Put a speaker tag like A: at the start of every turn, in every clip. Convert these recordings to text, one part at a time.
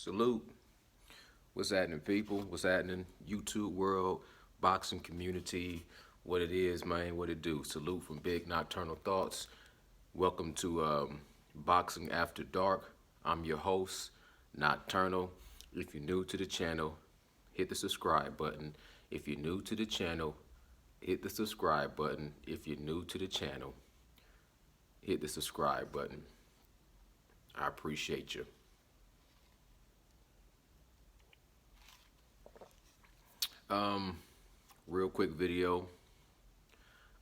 A: Salute. What's happening, people? What's happening? YouTube world, boxing community, what it is, man, what it do. Salute from Big Nocturnal Thoughts. Welcome to Boxing After Dark. I'm your host, Nocturnal. If you're new to the channel, hit the subscribe button. If you're new to the channel, hit the subscribe button. If you're new to the channel, hit the subscribe button. I appreciate you. Real quick video.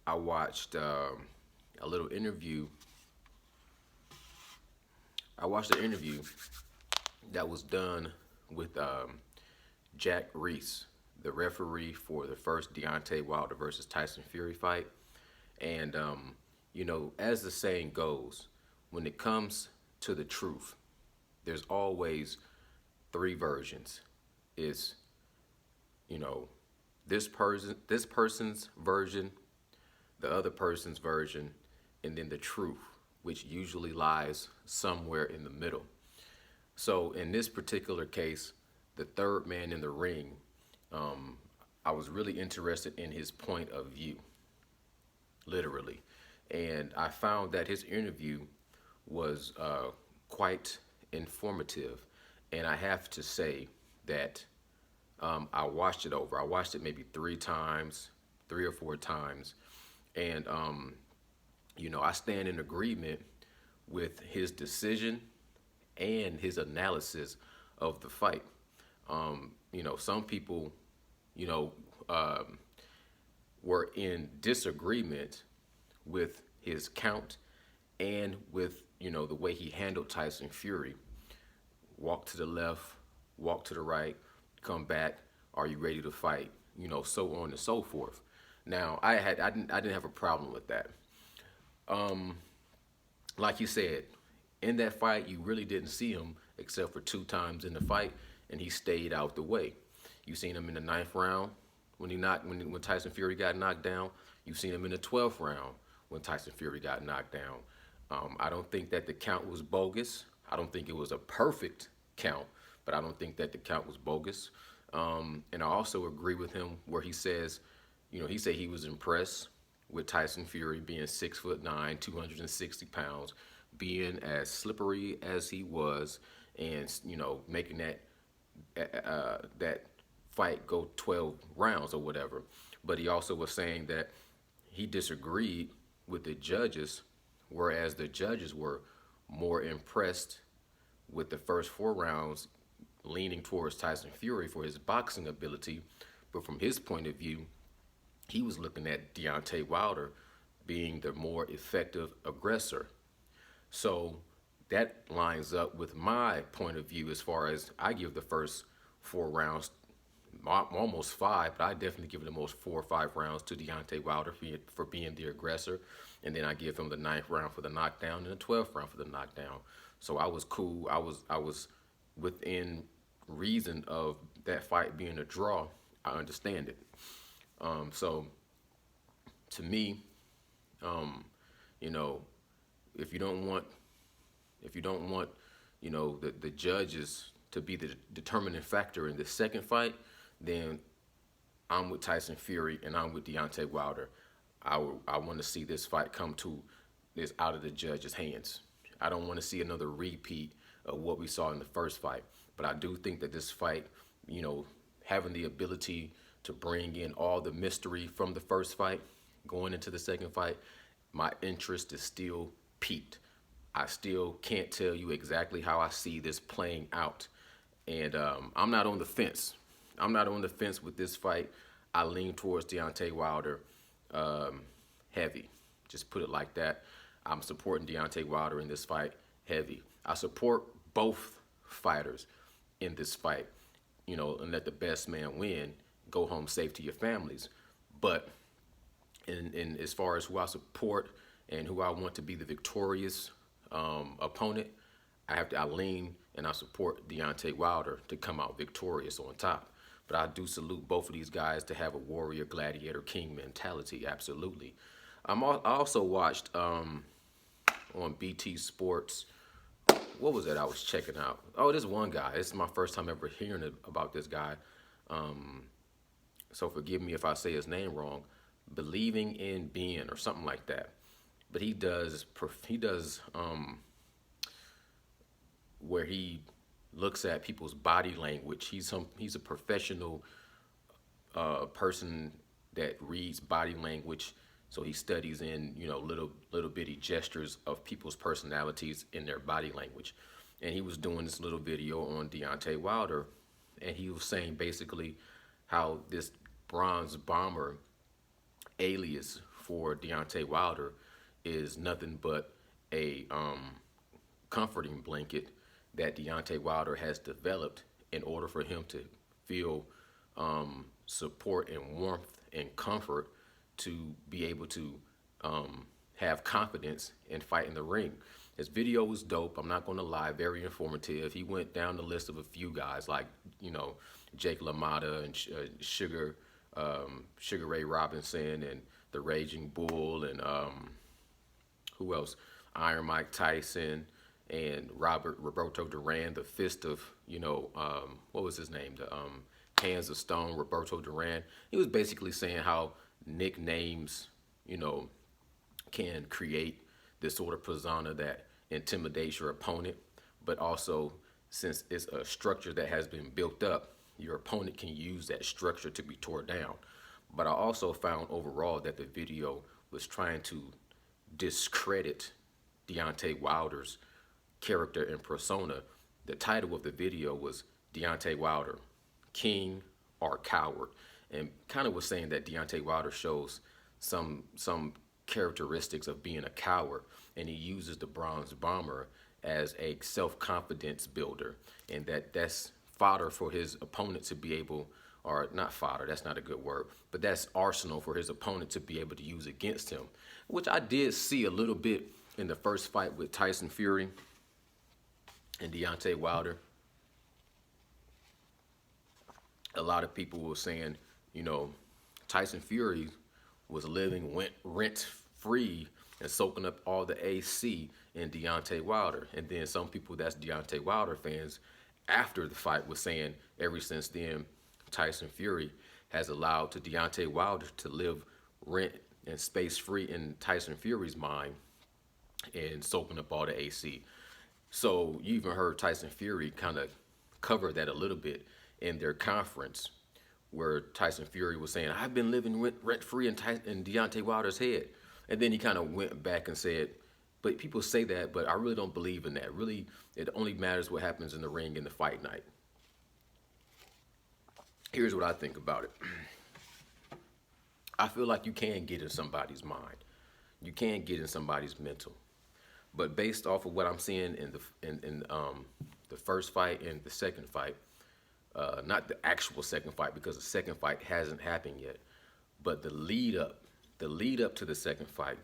A: I watched a little interview. I watched an interview that was done with Jack Reese, the referee for the first Deontay Wilder versus Tyson Fury fight. And as the saying goes, when it comes to the truth, there's always three versions. It's this person's version, the other person's version, and then the truth, which usually lies somewhere in the middle. So in this particular case, the third man in the ring, I was really interested in his point of view, literally. And I found that his interview was quite informative. And I have to say that I watched it over. I watched it maybe three or four times. And, I stand in agreement with his decision and his analysis of the fight. Some people, were in disagreement with his count and with, the way he handled Tyson Fury. Walk to the left, walk to the right, come back. Are you ready to fight? So on and so forth. Now, I didn't have a problem with that. Like you said, in that fight, you really didn't see him except for two times in the fight, and he stayed out the way. You seen him in the ninth round when Tyson Fury got knocked down. You seen him in the 12th round when Tyson Fury got knocked down. I don't think that the count was bogus. I don't think it was a perfect count, but I don't think that the count was bogus. And I also agree with him where he says, he said he was impressed with Tyson Fury being 6'9", 260 pounds, being as slippery as he was, and making that fight go 12 rounds or whatever. But he also was saying that he disagreed with the judges, whereas the judges were more impressed with the first 4 rounds, leaning towards Tyson Fury for his boxing ability. But from his point of view, he was looking at Deontay Wilder being the more effective aggressor. So that lines up with my point of view as far as I give the first 4 rounds, almost 5, but I definitely give it the most 4 or 5 rounds to Deontay Wilder for being the aggressor. And then I give him the 9th round for the knockdown and the 12th round for the knockdown. So I was cool. I was within reason of that fight being a draw. I understand it. So to me, if you don't want, the judges to be the determining factor in the second fight, then I'm with Tyson Fury and I'm with Deontay Wilder. I want to see this fight come to this out of the judges' hands. I don't want to see another repeat of what we saw in the first fight. But I do think that this fight, having the ability to bring in all the mystery from the first fight, going into the second fight, my interest is still piqued. I still can't tell you exactly how I see this playing out. And I'm not on the fence. I'm not on the fence with this fight. I lean towards Deontay Wilder heavy. Just put it like that. I'm supporting Deontay Wilder in this fight heavy. I support both fighters in this fight, and let the best man win. Go home safe to your families. But in as far as who I support and who I want to be the victorious opponent, I lean and I support Deontay Wilder to come out victorious on top. But I do salute both of these guys to have a warrior, gladiator, king mentality. Absolutely. I also watched on BT Sports what was it I was checking out? Oh, this one guy. This is my first time ever hearing about this guy. Um, so forgive me if I say his name wrong. Believing in Being or something like that. But he does where he looks at people's body language. He's a professional person that reads body language. So he studies in little bitty gestures of people's personalities in their body language. And he was doing this little video on Deontay Wilder, and he was saying basically how this bronze bomber alias for Deontay Wilder is nothing but a comforting blanket that Deontay Wilder has developed in order for him to feel support and warmth and comfort to be able to have confidence and fight in the ring. His video was dope. I'm not going to lie, very informative. He went down the list of a few guys like, Jake LaMotta and Sugar Ray Robinson and the Raging Bull and who else? Iron Mike Tyson and Roberto Duran, the fist of, what was his name? The Hands of Stone, Roberto Duran. He was basically saying how nicknames, can create this sort of persona that intimidates your opponent, but also since it's a structure that has been built up, your opponent can use that structure to be torn down. But I also found overall that the video was trying to discredit Deontay Wilder's character and persona. The title of the video was Deontay Wilder, King or Coward, and kind of was saying that Deontay Wilder shows some characteristics of being a coward, and he uses the bronze bomber as a self-confidence builder, and that's fodder for his opponent to be able, or not fodder, that's not a good word, but that's arsenal for his opponent to be able to use against him, which I did see a little bit in the first fight with Tyson Fury and Deontay Wilder. A lot of people were saying, Tyson Fury was living rent free and soaking up all the AC in Deontay Wilder. And then some people that's Deontay Wilder fans after the fight was saying ever since then Tyson Fury has allowed to Deontay Wilder to live rent and space free in Tyson Fury's mind and soaking up all the AC. So you even heard Tyson Fury kind of cover that a little bit in their conference where Tyson Fury was saying, I've been living rent free in Deontay Wilder's head. And then he kind of went back and said, but people say that, but I really don't believe in that. Really, it only matters what happens in the ring in the fight night. Here's what I think about it. I feel like you can get in somebody's mind. You can get in somebody's mental. But based off of what I'm seeing in the first fight and the second fight, not the actual second fight because the second fight hasn't happened yet, but the lead up to the second fight,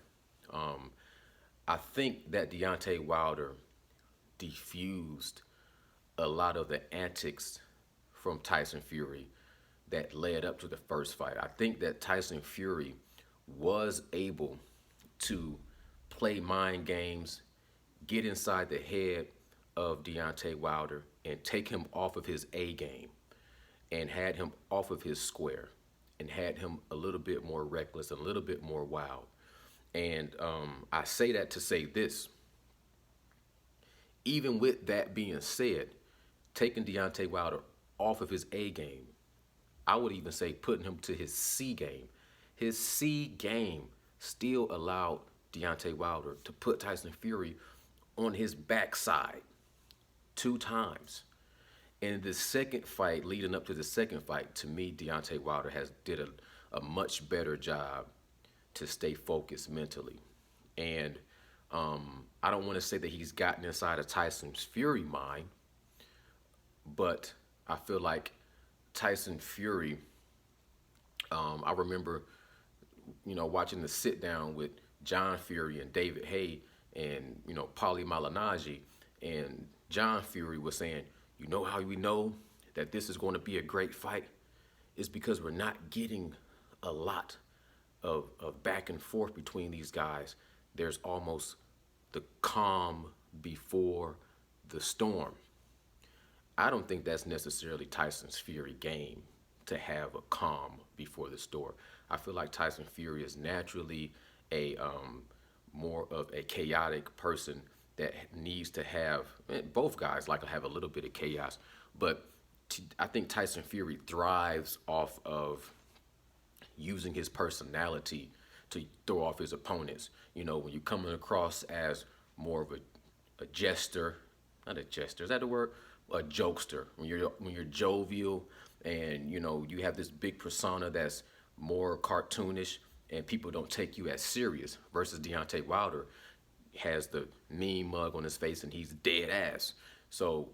A: I think that Deontay Wilder diffused a lot of the antics from Tyson Fury that led up to the first fight. I think that Tyson Fury was able to play mind games, get inside the head of Deontay Wilder and take him off of his A game and had him off of his square and had him a little bit more reckless, a little bit more wild. And I say that to say this. Even with that being said, taking Deontay Wilder off of his A game, I would even say putting him to his C game. His C game still allowed Deontay Wilder to put Tyson Fury on his backside 2 times. In the second fight, leading up to the second fight, to me, Deontay Wilder did a much better job to stay focused mentally. And I don't want to say that he's gotten inside of Tyson's Fury mind, but I feel like Tyson Fury, I remember, watching the sit down with John Fury and David Haye and, Paulie Malignaggi, and John Fury was saying, how we know that this is going to be a great fight is because we're not getting a lot of back and forth between these guys. There's almost the calm before the storm, I don't think that's necessarily Tyson's Fury game to have a calm before the storm. I feel like Tyson Fury is naturally a more of a chaotic person that needs to have both guys like to have a little bit of chaos, but I think Tyson Fury thrives off of using his personality to throw off his opponents. You know, when you're coming across as more of a jester, not a jester, is that the word? A jokester. When you're jovial and you have this big persona that's more cartoonish and people don't take you as serious versus Deontay Wilder has the mean mug on his face and he's dead ass. So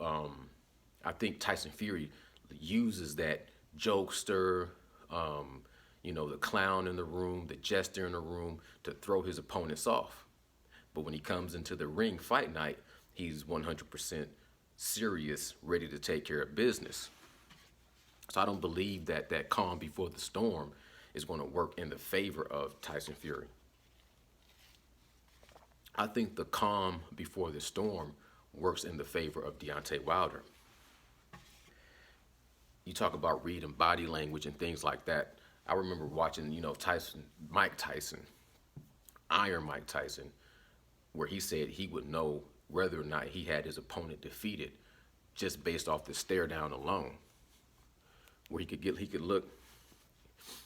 A: I think Tyson Fury uses that jokester, the clown in the room, the jester in the room to throw his opponents off. But when he comes into the ring fight night, he's 100% serious, ready to take care of business. So I don't believe that that calm before the storm is going to work in the favor of Tyson Fury. I think the calm before the storm works in the favor of Deontay Wilder. You talk about reading body language and things like that. I remember watching, Mike Tyson, Iron Mike Tyson, where he said he would know whether or not he had his opponent defeated just based off the stare down alone. Where he could look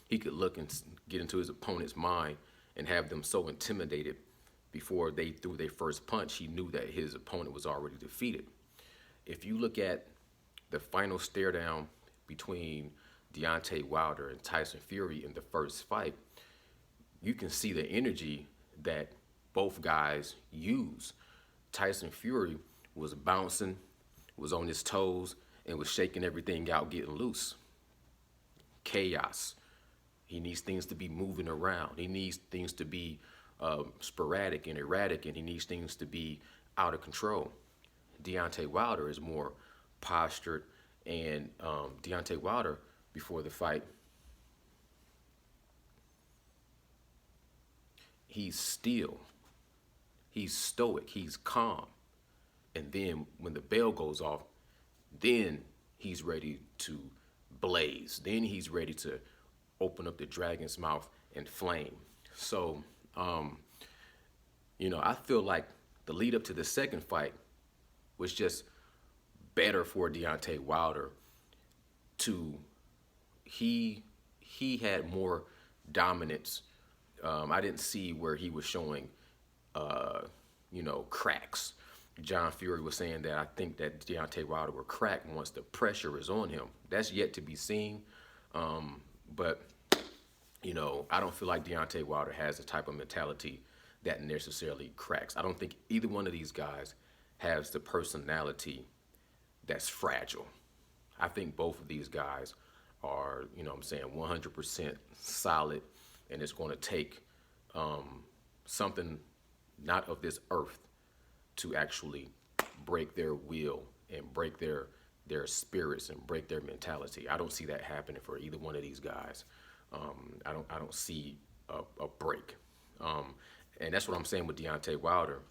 A: and get into his opponent's mind and have them so intimidated before they threw their first punch, he knew that his opponent was already defeated. If you look at the final stare down between Deontay Wilder and Tyson Fury in the first fight, you can see the energy that both guys use. Tyson Fury was bouncing, was on his toes, and was shaking everything out, getting loose. Chaos. He needs things to be moving around. He needs things to be sporadic and erratic, and he needs things to be out of control. Deontay Wilder is more postured, and Deontay Wilder, before the fight, he's still, he's stoic, he's calm. And then when the bell goes off, then he's ready to blaze. Then he's ready to open up the dragon's mouth and flame. So, I feel like the lead up to the second fight was just better for Deontay Wilder he had more dominance. I didn't see where he was showing, cracks. John Fury was saying that I think that Deontay Wilder will crack once the pressure is on him. That's yet to be seen. But I don't feel like Deontay Wilder has the type of mentality that necessarily cracks. I don't think either one of these guys has the personality that's fragile. I think both of these guys are, 100% solid, and it's going to take something not of this earth to actually break their will and break their spirits and break their mentality. I don't see that happening for either one of these guys. I don't see a break. And that's what I'm saying with Deontay Wilder.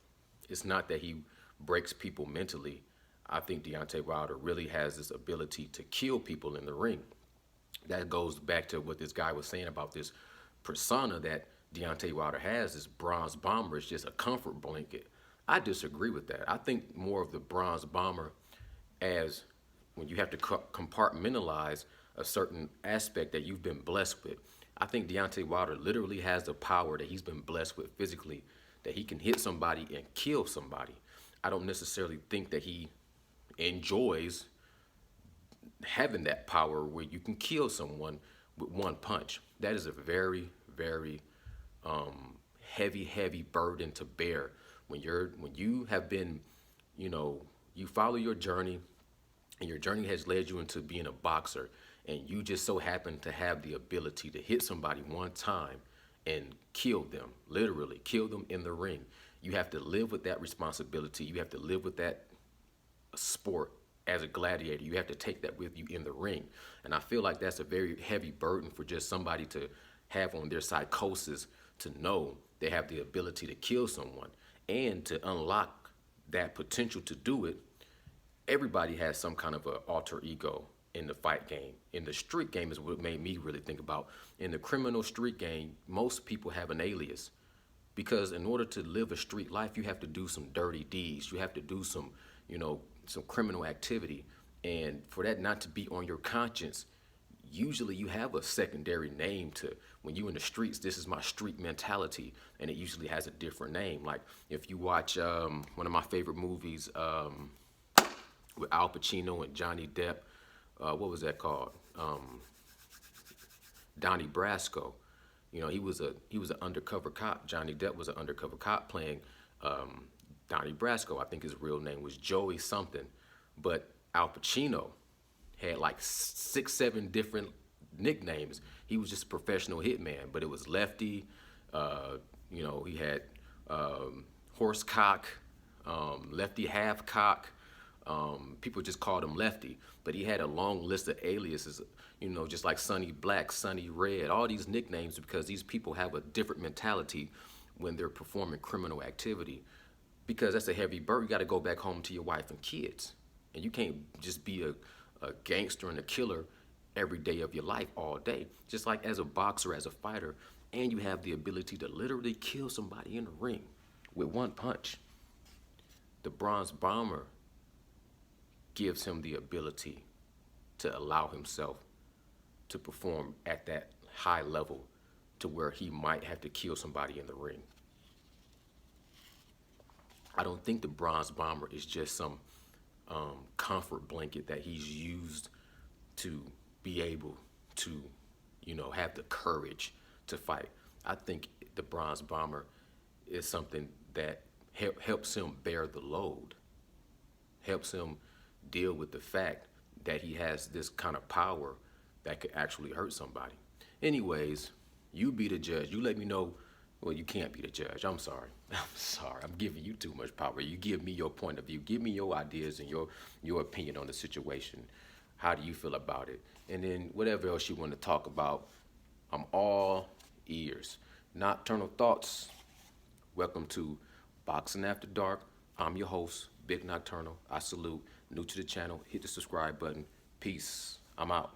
A: It's not that he breaks people mentally. I think Deontay Wilder really has this ability to kill people in the ring. That goes back to what this guy was saying about this persona that Deontay Wilder has. This bronze bomber is just a comfort blanket. I disagree with that. I think more of the bronze bomber as when you have to compartmentalize a certain aspect that you've been blessed with. I think Deontay Wilder literally has the power that he's been blessed with physically, that he can hit somebody and kill somebody. I don't necessarily think that he enjoys having that power where you can kill someone with one punch. That is a very, very heavy burden to bear when you have been, you follow your journey, and your journey has led you into being a boxer, and you just so happen to have the ability to hit somebody one time and kill them, literally kill them in the ring. You have to live with that responsibility. You have to live with that sport as a gladiator. You have to take that with you in the ring. And I feel like that's a very heavy burden for just somebody to have on their psychosis, to know they have the ability to kill someone. And to unlock that potential to do it, everybody has some kind of a alter ego in the fight game. In the street game is what made me really think about. In the criminal street game, most people have an alias because in order to live a street life, you have to do some dirty deeds. You have to do some, some criminal activity. And for that not to be on your conscience, usually you have a secondary name to when you in the streets. This is my street mentality, and it usually has a different name. Like if you watch one of my favorite movies, with Al Pacino and Johnny Depp. What was that called? Donnie Brasco. He was an undercover cop. Johnny Depp was an undercover cop playing Donnie Brasco. I think his real name was Joey something, but Al Pacino had like 6, 7 different nicknames. He was just a professional hitman, but it was Lefty. He had Horsecock, Lefty Halfcock. People just called him Lefty, but he had a long list of aliases, just like Sonny Black, Sonny Red, all these nicknames because these people have a different mentality when they're performing criminal activity. Because that's a heavy burden. You got to go back home to your wife and kids. And you can't just be a gangster and a killer every day of your life all day. Just like as a boxer, as a fighter, and you have the ability to literally kill somebody in the ring with one punch. The Bronze Bomber gives him the ability to allow himself to perform at that high level to where he might have to kill somebody in the ring. I don't think the Bronze Bomber is just some comfort blanket that he's used to be able to, have the courage to fight. I think the Bronze Bomber is something that helps him bear the load, helps him deal with the fact that he has this kind of power that could actually hurt somebody. Anyways, you be the judge. You let me know. Well, you can't be the judge. I'm sorry. I'm sorry. I'm giving you too much power. You give me your point of view. Give me your ideas and your opinion on the situation. How do you feel about it? And then whatever else you want to talk about, I'm all ears. Nocturnal Thoughts. Welcome to Boxing After Dark. I'm your host, Big Nocturnal. I salute. New to the channel, hit the subscribe button. Peace. I'm out.